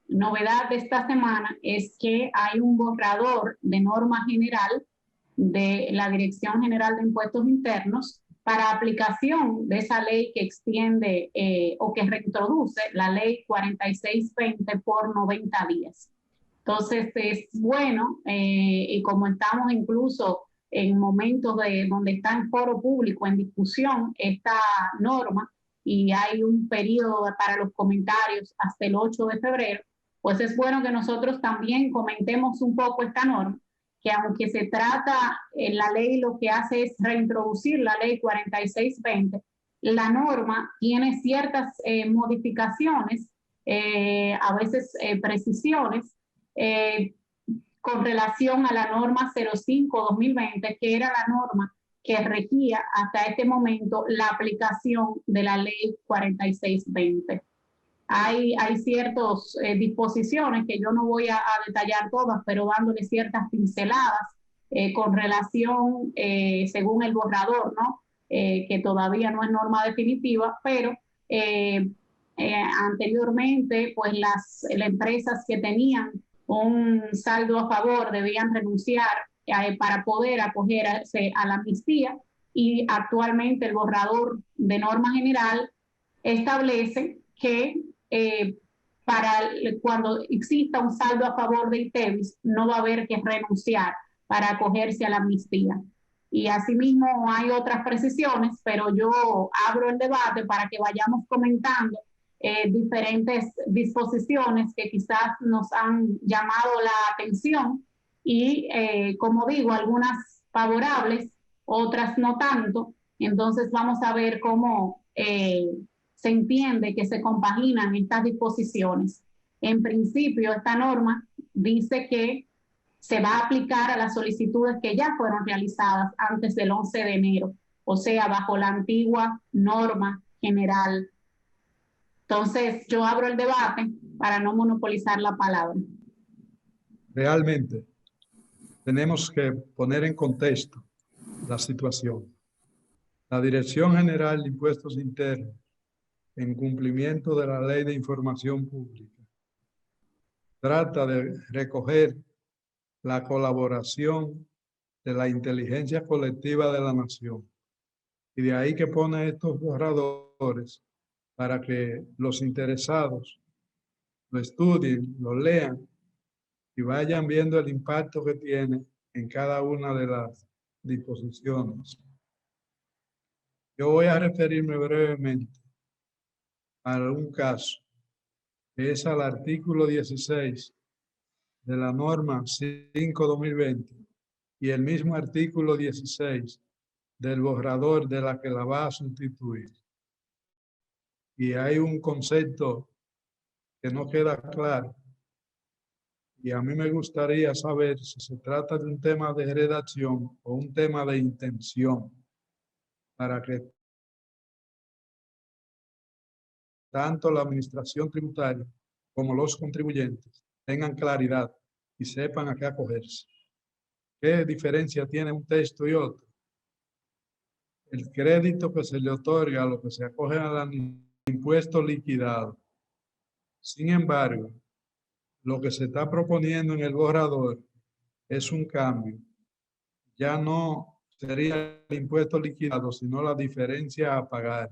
novedad de esta semana es que hay un borrador de norma general de la Dirección General de Impuestos Internos para aplicación de esa ley que extiende o que reintroduce la ley 4620 por 90 días. Entonces es bueno y como estamos incluso en momentos donde está en foro público en discusión esta norma y hay un periodo para los comentarios hasta el 8 de febrero, pues es bueno que nosotros también comentemos un poco esta norma, que aunque se trata, la ley lo que hace es reintroducir la ley 4620, la norma tiene ciertas modificaciones, a veces precisiones, con relación a la norma 05-2020, que era la norma que regía hasta este momento la aplicación de la ley 4620. Hay ciertas disposiciones que yo no voy a detallar todas, pero dándole ciertas pinceladas con relación, según el borrador, ¿no? Que todavía no es norma definitiva, pero anteriormente, pues las empresas que tenían un saldo a favor debían renunciar para poder acogerse a la amnistía, y actualmente el borrador de norma general establece que cuando exista un saldo a favor de ITEVIS no va a haber que renunciar para acogerse a la amnistía. Y asimismo hay otras precisiones, pero yo abro el debate para que vayamos comentando diferentes disposiciones que quizás nos han llamado la atención y, como digo, algunas favorables, otras no tanto. Entonces vamos a ver cómo se entiende que se compaginan estas disposiciones. En principio, esta norma dice que se va a aplicar a las solicitudes que ya fueron realizadas antes del 11 de enero, o sea, bajo la antigua norma general. Entonces, yo abro el debate para no monopolizar la palabra. Realmente, tenemos que poner en contexto la situación. La Dirección General de Impuestos Internos, en cumplimiento de la Ley de Información Pública, trata de recoger la colaboración de la inteligencia colectiva de la nación. Y de ahí que pone estos borradores para que los interesados lo estudien, lo lean y vayan viendo el impacto que tiene en cada una de las disposiciones. Yo voy a referirme brevemente a un caso, que es al artículo 16 de la norma 5/2020 y el mismo artículo 16 del borrador de la que la va a sustituir. Y hay un concepto que no queda claro. Y a mí me gustaría saber si se trata de un tema de redacción o un tema de intención, para que tanto la administración tributaria como los contribuyentes tengan claridad y sepan a qué acogerse. ¿Qué diferencia tiene un texto y otro? El crédito que se le otorga a lo que se acoge al impuesto liquidado. Sin embargo, lo que se está proponiendo en el borrador es un cambio. Ya no sería el impuesto liquidado, sino la diferencia a pagar,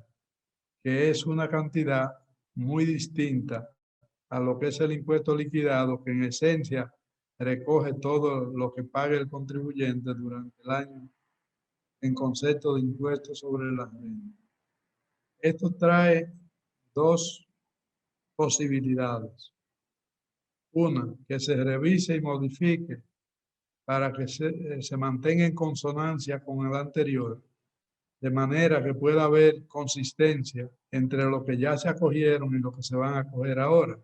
que es una cantidad muy distinta a lo que es el impuesto liquidado, que en esencia recoge todo lo que paga el contribuyente durante el año en concepto de impuestos sobre la renta. Esto trae dos posibilidades. Una, que se revise y modifique para que se mantenga en consonancia con el anterior, de manera que pueda haber consistencia entre lo que ya se acogieron y lo que se van a acoger ahora.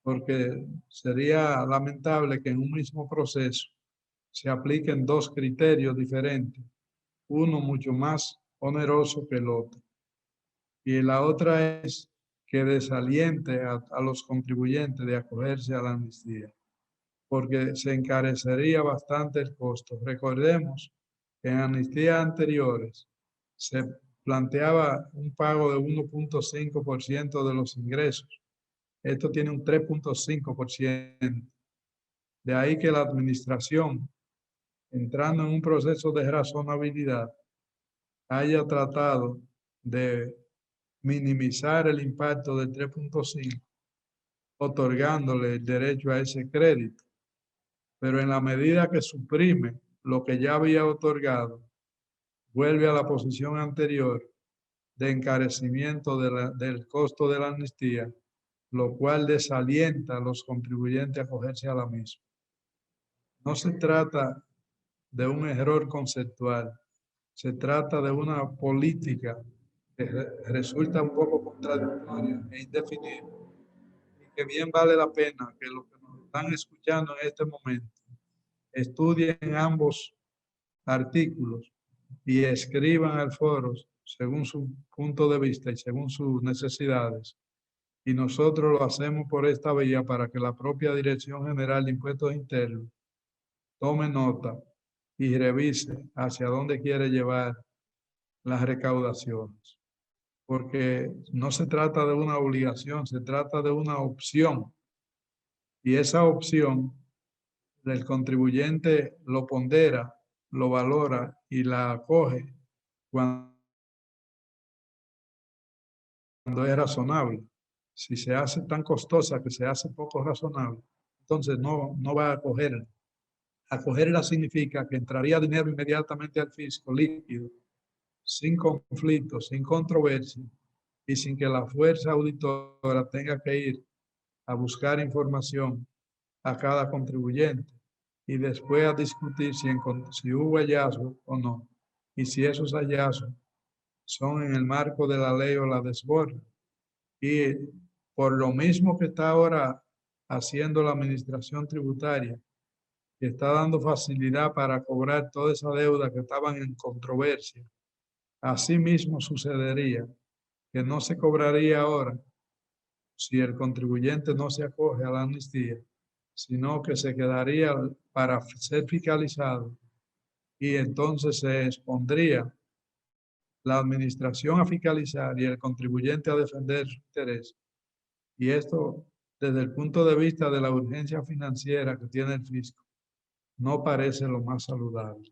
Porque sería lamentable que en un mismo proceso se apliquen dos criterios diferentes, uno mucho más oneroso que el otro. Y la otra es que desaliente a los contribuyentes de acogerse a la amnistía, porque se encarecería bastante el costo. Recordemos que en amnistías anteriores se planteaba un pago de 1.5% de los ingresos. Esto tiene un 3.5%. De ahí que la administración, entrando en un proceso de razonabilidad, haya tratado de minimizar el impacto del 3.5, otorgándole el derecho a ese crédito. Pero en la medida que suprime lo que ya había otorgado, vuelve a la posición anterior de encarecimiento del costo de la amnistía, lo cual desalienta a los contribuyentes a acogerse a la misma. No se trata de un error conceptual, se trata de una política que resulta un poco contradictoria e indefinida, y que bien vale la pena que los que nos están escuchando en este momento estudien ambos artículos y escriban al foro según su punto de vista y según sus necesidades. Y nosotros lo hacemos por esta vía para que la propia Dirección General de Impuestos Internos tome nota y revise hacia dónde quiere llevar las recaudaciones. Porque no se trata de una obligación, se trata de una opción. Y esa opción, el contribuyente lo pondera, lo valora y la acoge cuando es razonable. Si se hace tan costosa que se hace poco razonable, entonces no va a acogerla. Acogerla significa que entraría dinero inmediatamente al fisco líquido, sin conflicto, sin controversia y sin que la fuerza auditora tenga que ir a buscar información a cada contribuyente y después a discutir si hubo hallazgo o no, y si esos hallazgos son en el marco de la ley o la desborda. Y por lo mismo que está ahora haciendo la administración tributaria, que está dando facilidad para cobrar toda esa deuda que estaban en controversia, así mismo sucedería que no se cobraría ahora si el contribuyente no se acoge a la amnistía, sino que se quedaría para ser fiscalizado y entonces se expondría la administración a fiscalizar y el contribuyente a defender su interés. Y esto, desde el punto de vista de la urgencia financiera que tiene el fisco, no parece lo más saludable.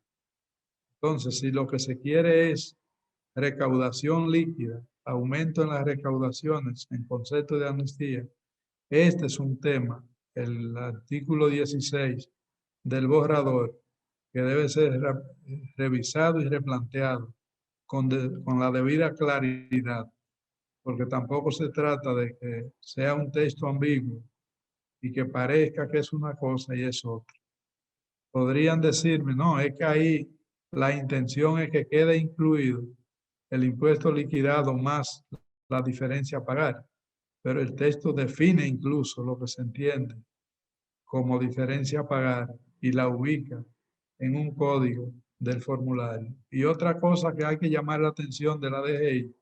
Entonces, si lo que se quiere es recaudación líquida, aumento en las recaudaciones en concepto de amnistía, este es un tema, el artículo 16 del borrador, que debe ser revisado y replanteado con la debida claridad, porque tampoco se trata de que sea un texto ambiguo y que parezca que es una cosa y es otra. Podrían decirme, no, es que ahí la intención es que quede incluido el impuesto liquidado más la diferencia a pagar, pero el texto define incluso lo que se entiende como diferencia a pagar y la ubica en un código del formulario. Y otra cosa que hay que llamar la atención de la DGI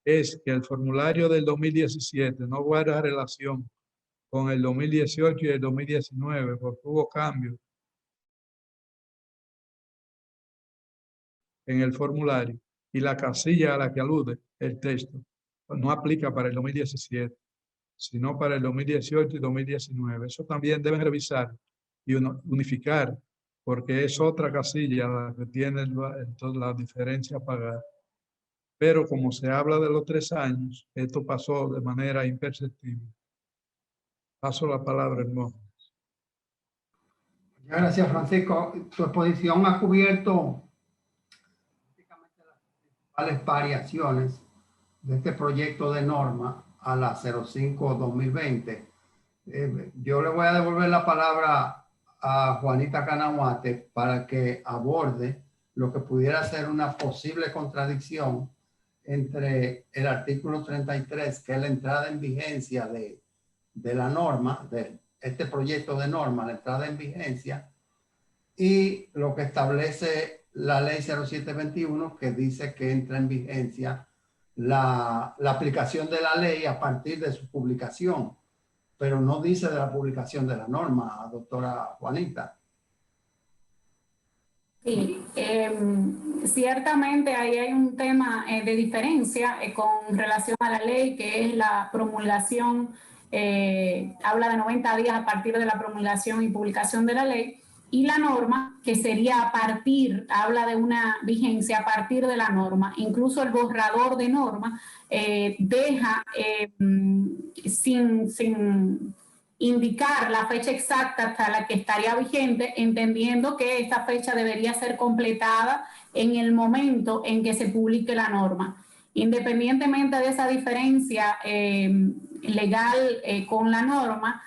es que el formulario del 2017 no guarda relación con el 2018 y el 2019 porque hubo cambios en el formulario y la casilla a la que alude el texto no aplica para el 2017, sino para el 2018 y 2019. Eso también deben revisar y unificar, porque es otra casilla la que tiene la diferencia a pagar. Pero como se habla de los 3 años, esto pasó de manera imperceptible. Paso la palabra, hermano. Muchas gracias, Francisco. Tu exposición ha cubierto prácticamente las principales variaciones de este proyecto de norma a la 05-2020. Yo le voy a devolver la palabra a Juanita Canahuate para que aborde lo que pudiera ser una posible contradicción entre el artículo 33, que es la entrada en vigencia de la norma, de este proyecto de norma, la entrada en vigencia, y lo que establece la ley 0721, que dice que entra en vigencia la aplicación de la ley a partir de su publicación, pero no dice de la publicación de la norma, doctora Juanita. Sí, ciertamente ahí hay un tema de diferencia con relación a la ley, que es la promulgación, habla de 90 días a partir de la promulgación y publicación de la ley, y la norma, que sería a partir, habla de una vigencia a partir de la norma. Incluso el borrador de norma deja sin indicar la fecha exacta hasta la que estaría vigente, entendiendo que esta fecha debería ser completada en el momento en que se publique la norma. Independientemente de esa diferencia legal con la norma,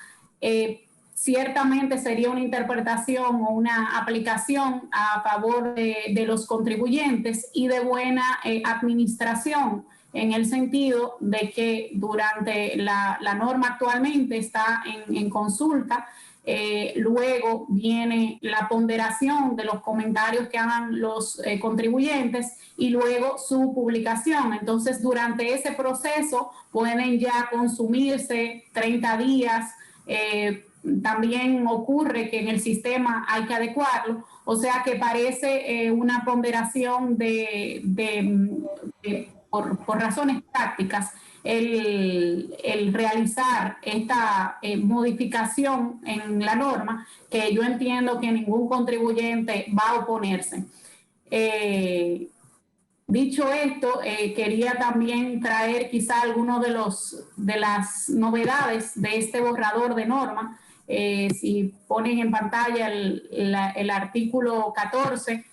ciertamente sería una interpretación o una aplicación a favor de los contribuyentes y de buena administración, en el sentido de que durante la norma actualmente está en consulta, luego viene la ponderación de los comentarios que hagan los contribuyentes y luego su publicación. Entonces, durante ese proceso pueden ya consumirse 30 días, también ocurre que en el sistema hay que adecuarlo, o sea que parece una ponderación por razones prácticas el realizar esta modificación en la norma, que yo entiendo que ningún contribuyente va a oponerse. Dicho esto, quería también traer quizá algunos de las novedades de este borrador de norma. Si ponen en pantalla el artículo 14,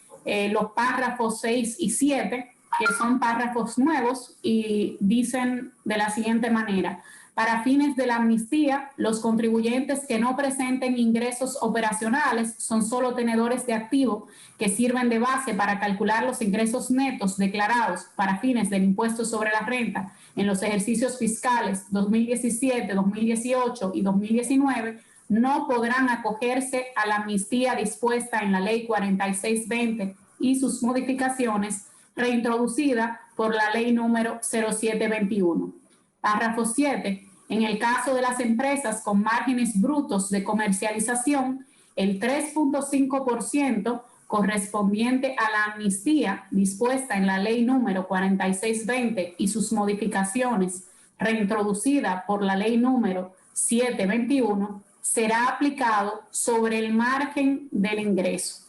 los párrafos 6 y 7, que son párrafos nuevos y dicen de la siguiente manera: Para fines de la amnistía, los contribuyentes que no presenten ingresos operacionales son solo tenedores de activo que sirven de base para calcular los ingresos netos declarados para fines del impuesto sobre la renta en los ejercicios fiscales 2017, 2018 y 2019, no podrán acogerse a la amnistía dispuesta en la Ley 4620 y sus modificaciones, reintroducida por la Ley número 0721. Párrafo 7. En el caso de las empresas con márgenes brutos de comercialización, el 3.5% correspondiente a la amnistía dispuesta en la Ley número 4620 y sus modificaciones, reintroducida por la Ley número 721, será aplicado sobre el margen del ingreso.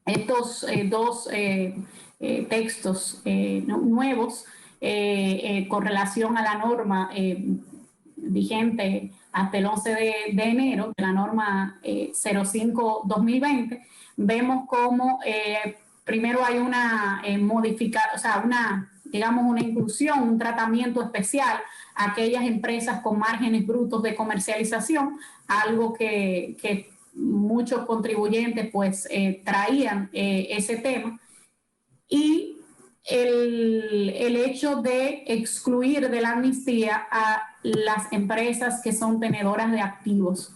Estos dos textos nuevos con relación a la norma vigente hasta el 11 de enero, de la norma 05-2020, vemos como primero hay una modificación, o sea, digamos una inclusión, un tratamiento especial a aquellas empresas con márgenes brutos de comercialización, algo que muchos contribuyentes pues traían ese tema, y el hecho de excluir de la amnistía a las empresas que son tenedoras de activos.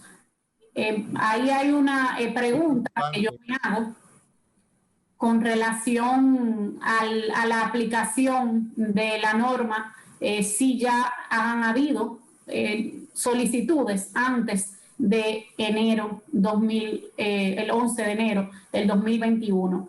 Ahí hay una pregunta que yo me hago con relación a la aplicación de la norma, si ya han habido solicitudes antes de enero el 11 de enero del 2021.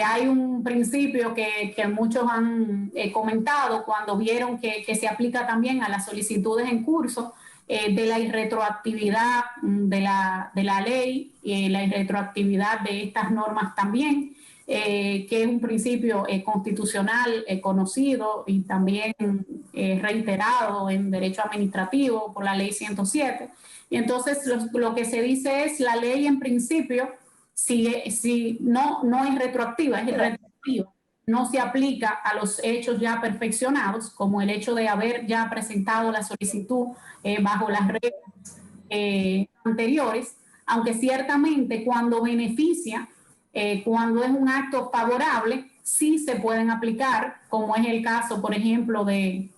Hay un principio que muchos han comentado cuando vieron que se aplica también a las solicitudes en curso de la irretroactividad de la ley, la irretroactividad de estas normas también, que es un principio constitucional conocido y también reiterado en derecho administrativo por la ley 107. Y entonces lo que se dice es la ley en principio, si no es retroactiva, es retroactiva, no se aplica a los hechos ya perfeccionados, como el hecho de haber ya presentado la solicitud bajo las reglas anteriores, aunque ciertamente cuando beneficia, cuando es un acto favorable, sí se pueden aplicar, como es el caso, por ejemplo, de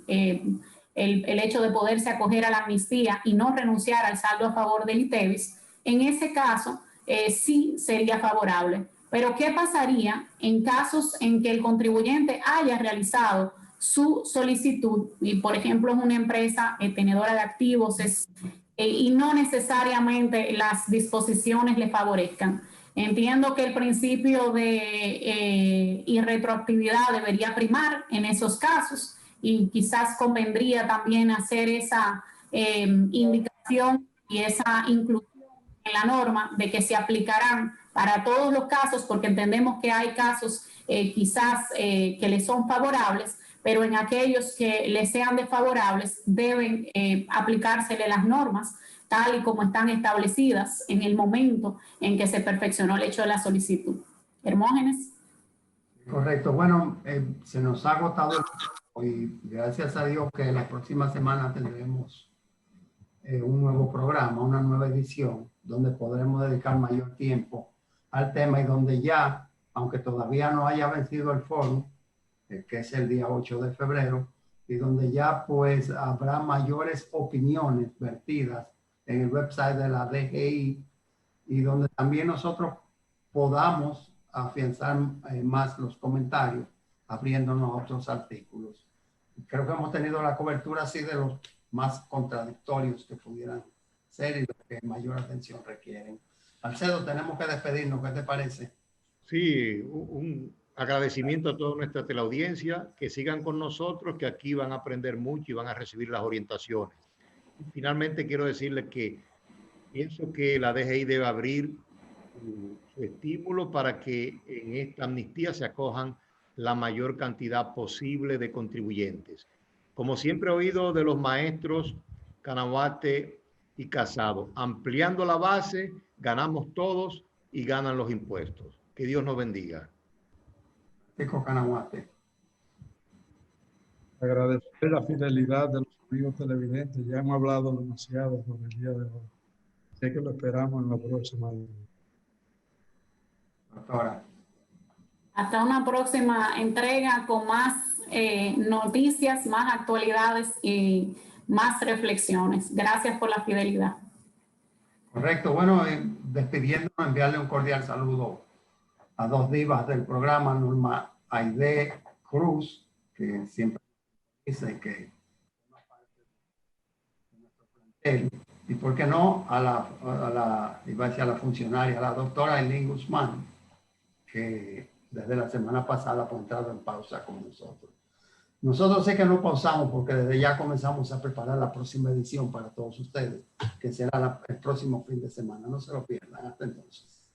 el hecho de poderse acoger a la amnistía y no renunciar al saldo a favor del ITEVIS. En ese caso, sí sería favorable. Pero ¿qué pasaría en casos en que el contribuyente haya realizado su solicitud y, por ejemplo, es una empresa tenedora de activos y no necesariamente las disposiciones le favorezcan? Entiendo que el principio de irretroactividad debería primar en esos casos y quizás convendría también hacer esa indicación y esa inclusión en la norma de que se aplicarán para todos los casos, porque entendemos que hay casos quizás que les son favorables, pero en aquellos que les sean desfavorables deben aplicársele las normas tal y como están establecidas en el momento en que se perfeccionó el hecho de la solicitud. Hermógenes. Correcto. Bueno, se nos ha agotado el tiempo y gracias a Dios que la próxima semana tendremos un nuevo programa, una nueva edición, donde podremos dedicar mayor tiempo al tema y donde ya, aunque todavía no haya vencido el foro, que es el día 8 de febrero, y donde ya pues habrá mayores opiniones vertidas en el website de la DGI y donde también nosotros podamos afianzar más los comentarios abriéndonos a otros artículos. Creo que hemos tenido la cobertura así de los más contradictorios que pudieran ser y los que mayor atención requieren. Alcedo, tenemos que despedirnos, ¿qué te parece? Sí, un agradecimiento a toda nuestra teleaudiencia, que sigan con nosotros, que aquí van a aprender mucho y van a recibir las orientaciones. Finalmente quiero decirles que pienso que la DGI debe abrir su estímulo para que en esta amnistía se acojan la mayor cantidad posible de contribuyentes. Como siempre he oído de los maestros Canahuate y Casado, ampliando la base, ganamos todos y ganan los impuestos. Que Dios nos bendiga. Canahuate. Agradecer la fidelidad de los amigos televidentes, ya hemos hablado demasiado por el día de hoy. Sé que lo esperamos en la próxima. Doctora. Hasta una próxima entrega con más noticias, más actualidades y más reflexiones. Gracias por la fidelidad. Correcto. Bueno, despidiéndonos, enviarle un cordial saludo a dos divas del programa, Norma Aide Cruz, que siempre dice que forma parte de nuestro plantel, y por qué no iba a decir a la funcionaria, a la doctora Eileen Guzmán, que desde la semana pasada ha entrado en pausa con nosotros. Nosotros sé que no pausamos porque desde ya comenzamos a preparar la próxima edición para todos ustedes, que será el próximo fin de semana. No se lo pierdan. Hasta entonces.